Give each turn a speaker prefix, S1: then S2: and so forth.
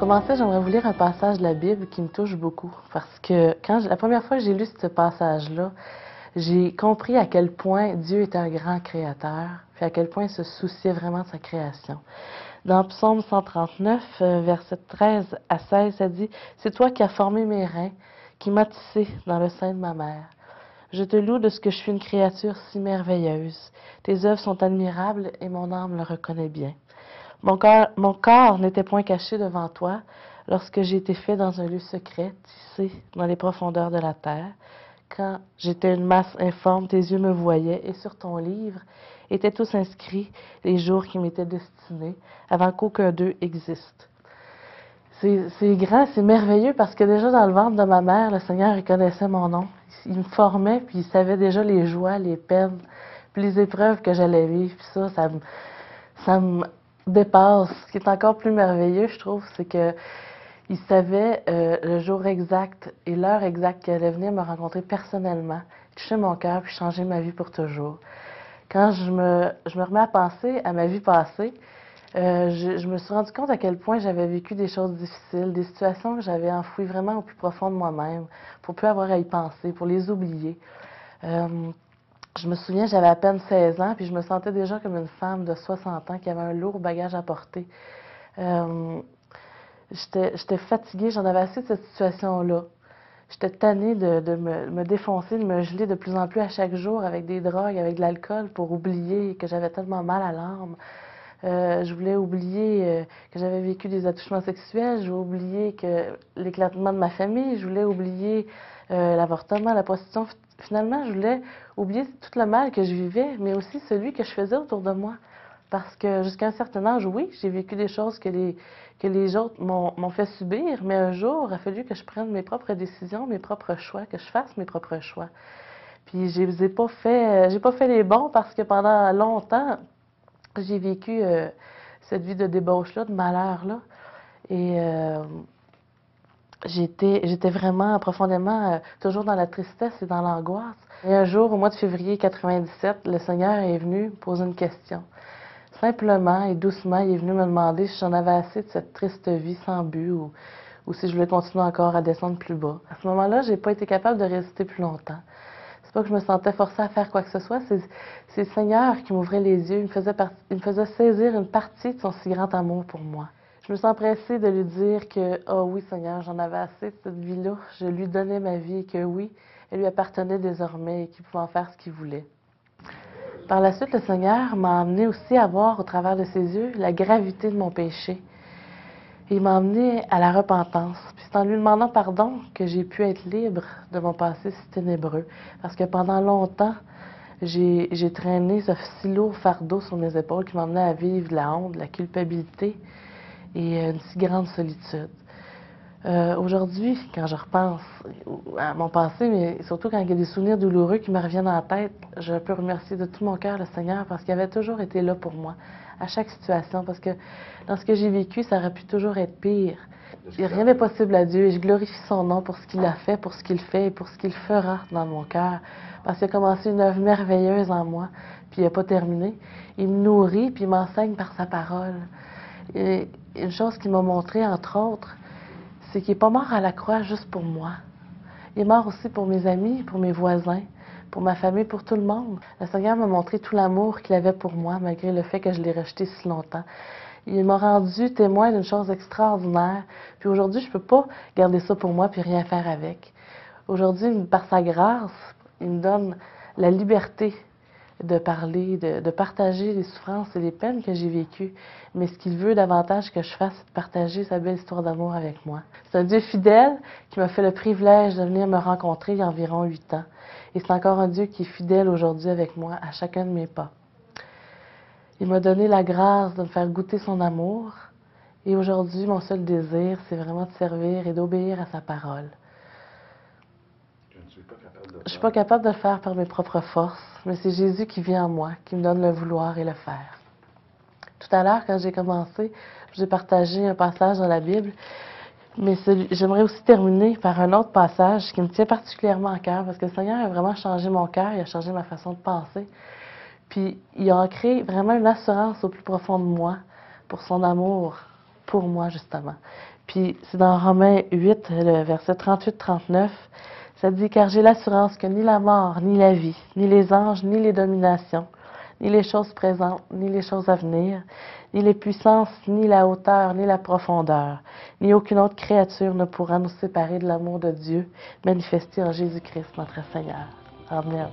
S1: commencer, j'aimerais vous lire un passage de la Bible qui me touche beaucoup. Parce que la première fois que j'ai lu ce passage-là, j'ai compris à quel point Dieu est un grand créateur, puis à quel point il se souciait vraiment de sa création. Dans Psaume 139, versets 13 à 16, ça dit « C'est toi qui as formé mes reins, qui m'as tissé dans le sein de ma mère. Je te loue de ce que je suis une créature si merveilleuse. Tes œuvres sont admirables et mon âme le reconnaît bien. Mon corps n'était point caché devant toi lorsque j'ai été fait dans un lieu secret, tissé dans les profondeurs de la terre. Quand j'étais une masse informe, tes yeux me voyaient, et sur ton livre étaient tous inscrits les jours qui m'étaient destinés, avant qu'aucun d'eux existe. » C'est grand, c'est merveilleux, parce que déjà dans le ventre de ma mère, le Seigneur reconnaissait mon nom. Il me formait, puis il savait déjà les joies, les peines, puis les épreuves que j'allais vivre. Puis ça me dépasse. Ce qui est encore plus merveilleux, je trouve, c'est que il savait le jour exact et l'heure exacte qu'il allait venir me rencontrer personnellement, toucher mon cœur puis changer ma vie pour toujours. Quand je me remets à penser à ma vie passée, je me suis rendu compte à quel point j'avais vécu des choses difficiles, des situations que j'avais enfouies vraiment au plus profond de moi-même, pour plus avoir à y penser, pour les oublier. Je me souviens, j'avais à peine 16 ans, puis je me sentais déjà comme une femme de 60 ans qui avait un lourd bagage à porter. J'étais fatiguée, j'en avais assez de cette situation-là. J'étais tannée de me défoncer, de me geler de plus en plus à chaque jour avec des drogues, avec de l'alcool pour oublier que j'avais tellement mal à l'âme. Je voulais oublier que j'avais vécu des attouchements sexuels, je voulais oublier que l'éclatement de ma famille, je voulais oublier l'avortement, la prostitution. Finalement, je voulais oublier tout le mal que je vivais, mais aussi celui que je faisais autour de moi. Parce que jusqu'à un certain âge, oui, j'ai vécu des choses que les autres m'ont fait subir, mais un jour, il a fallu que je prenne mes propres décisions, mes propres choix, que je fasse mes propres choix. Puis je n'ai pas fait les bons parce que pendant longtemps, j'ai vécu cette vie de débauche-là, de malheur-là. Et j'étais vraiment profondément toujours dans la tristesse et dans l'angoisse. Et un jour, au mois de février 97, le Seigneur est venu me poser une question. Simplement et doucement, il est venu me demander si j'en avais assez de cette triste vie sans but ou si je voulais continuer encore à descendre plus bas. À ce moment-là, j'ai pas été capable de résister plus longtemps. C'est pas que je me sentais forcée à faire quoi que ce soit, c'est le Seigneur qui m'ouvrait les yeux, il me faisait saisir une partie de son si grand amour pour moi. Je me sens pressée de lui dire que, oh oui Seigneur, j'en avais assez de cette vie-là, je lui donnais ma vie et que oui, elle lui appartenait désormais et qu'il pouvait en faire ce qu'il voulait. Par la suite, le Seigneur m'a amené aussi à voir au travers de ses yeux la gravité de mon péché. Et il m'a amené à la repentance. Puis c'est en lui demandant pardon que j'ai pu être libre de mon passé si ténébreux. Parce que pendant longtemps, j'ai traîné ce si lourd fardeau sur mes épaules qui m'emmenait à vivre de la honte, de la culpabilité et une si grande solitude. Aujourd'hui, quand je repense à mon passé, mais surtout quand il y a des souvenirs douloureux qui me reviennent en tête, je peux remercier de tout mon cœur le Seigneur parce qu'il avait toujours été là pour moi, à chaque situation, parce que dans ce que j'ai vécu, ça aurait pu toujours être pire. Rien n'est possible à Dieu et je glorifie son nom pour ce qu'il a fait, pour ce qu'il fait et pour ce qu'il fera dans mon cœur. Parce qu'il a commencé une œuvre merveilleuse en moi, puis il n'a pas terminé. Il me nourrit, puis il m'enseigne par sa parole. Et une chose qu'il m'a montré, entre autres, c'est qu'il n'est pas mort à la croix juste pour moi. Il est mort aussi pour mes amis, pour mes voisins, pour ma famille, pour tout le monde. Le Seigneur m'a montré tout l'amour qu'il avait pour moi, malgré le fait que je l'ai rejeté si longtemps. Il m'a rendu témoin d'une chose extraordinaire. Puis aujourd'hui, je ne peux pas garder ça pour moi puis rien faire avec. Aujourd'hui, par sa grâce, il me donne la liberté de parler, de partager les souffrances et les peines que j'ai vécues. Mais ce qu'il veut davantage que je fasse, c'est de partager sa belle histoire d'amour avec moi. C'est un Dieu fidèle qui m'a fait le privilège de venir me rencontrer il y a environ 8 ans. Et c'est encore un Dieu qui est fidèle aujourd'hui avec moi à chacun de mes pas. Il m'a donné la grâce de me faire goûter son amour. Et aujourd'hui, mon seul désir, c'est vraiment de servir et d'obéir à sa parole. Je ne suis pas capable de le faire par mes propres forces, mais c'est Jésus qui vit en moi, qui me donne le vouloir et le faire. Tout à l'heure, quand j'ai commencé, j'ai partagé un passage dans la Bible, mais j'aimerais aussi terminer par un autre passage qui me tient particulièrement à cœur, parce que le Seigneur a vraiment changé mon cœur, il a changé ma façon de penser. Puis il a ancré vraiment une assurance au plus profond de moi pour son amour, pour moi justement. Puis c'est dans Romains 8, le verset 38-39, ça dit « Car j'ai l'assurance que ni la mort, ni la vie, ni les anges, ni les dominations, ni les choses présentes, ni les choses à venir, ni les puissances, ni la hauteur, ni la profondeur, ni aucune autre créature ne pourra nous séparer de l'amour de Dieu manifesté en Jésus-Christ, notre Seigneur. » Amen.